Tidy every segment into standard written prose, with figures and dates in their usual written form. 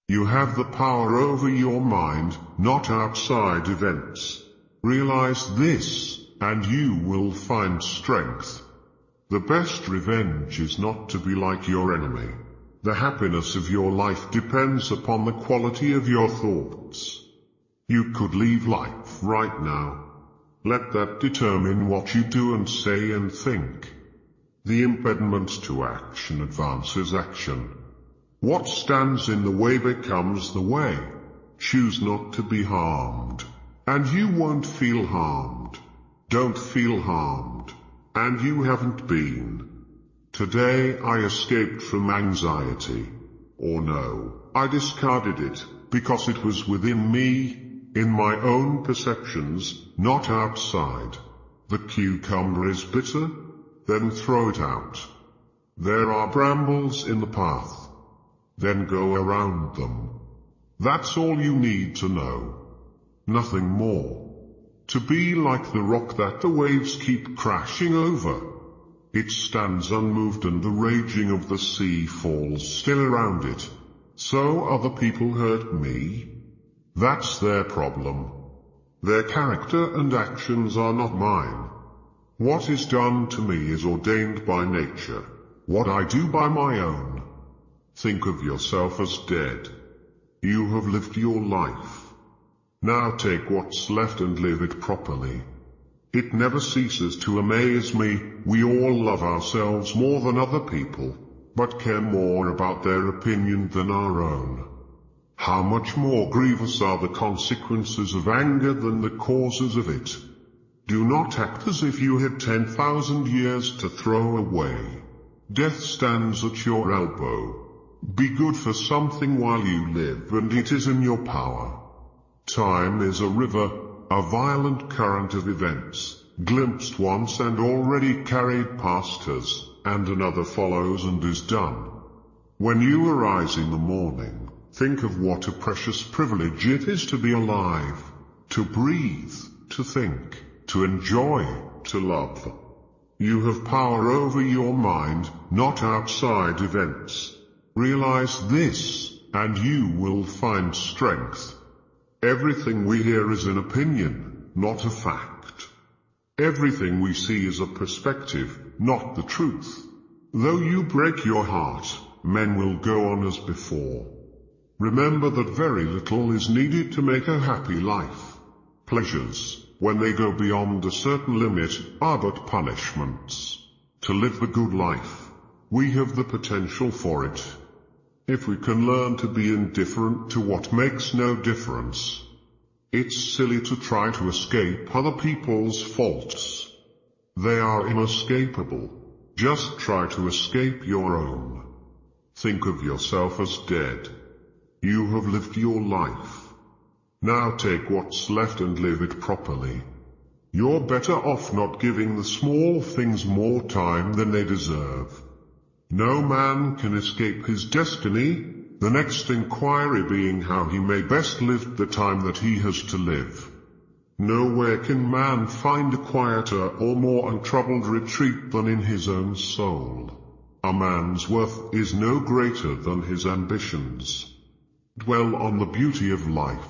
You have the power over your mind, not outside events. Realize this, and you will find strength. The best revenge is not to be like your enemy. The happiness of your life depends upon the quality of your thoughts. You could leave life right now. Let that determine what you do and say and think. The impediment to action advances action. What stands in the way becomes the way. Choose not to be harmed, and you won't feel harmed. Don't feel harmed, and you haven't been. Today I escaped from anxiety. Or no, I discarded it, because it was within me, in my own perceptions, not outside. The cucumber is bitter? Then throw it out. There are brambles in the path. Then go around them. That's all you need to know. Nothing more. To be like the rock that the waves keep crashing over. It stands unmoved and the raging of the sea falls still around it. So other people hurt me? That's their problem. Their character and actions are not mine. What is done to me is ordained by nature. What I do by my own. Think of yourself as dead. You have lived your life. Now take what's left and live it properly. It never ceases to amaze me, we all love ourselves more than other people, but care more about their opinion than our own. How much more grievous are the consequences of anger than the causes of it? Do not act as if you had 10,000 years to throw away. Death stands at your elbow. Be good for something while you live, and it is in your power. Time is a river, a violent current of events, glimpsed once and already carried past us, and another follows and is done. When you arise in the morning, think of what a precious privilege it is to be alive, to breathe, to think, to enjoy, to love. You have power over your mind, not outside events. Realize this, and you will find strength. Everything we hear is an opinion, not a fact. Everything we see is a perspective, not the truth. Though you break your heart, men will go on as before. Remember that very little is needed to make a happy life. Pleasures, when they go beyond a certain limit, are but punishments. To live the good life, we have the potential for it. If we can learn to be indifferent to what makes no difference. It's silly to try to escape other people's faults. They are inescapable. Just try to escape your own. Think of yourself as dead. You have lived your life. Now take what's left and live it properly. You're better off not giving the small things more time than they deserve. No man can escape his destiny, the next inquiry being how he may best live the time that he has to live. Nowhere can man find a quieter or more untroubled retreat than in his own soul. A man's worth is no greater than his ambitions. Dwell on the beauty of life.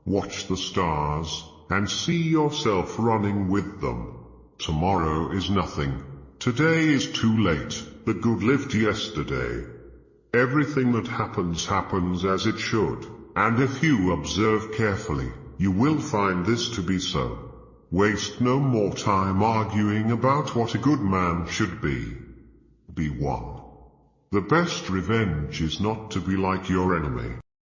Watch the stars, and see yourself running with them. Tomorrow is nothing. Today is too late. The good lived yesterday. Everything that happens happens as it should, and if you observe carefully, you will find this to be so. Waste no more time arguing about what a good man should be. Be one. The best revenge is not to be like your enemy.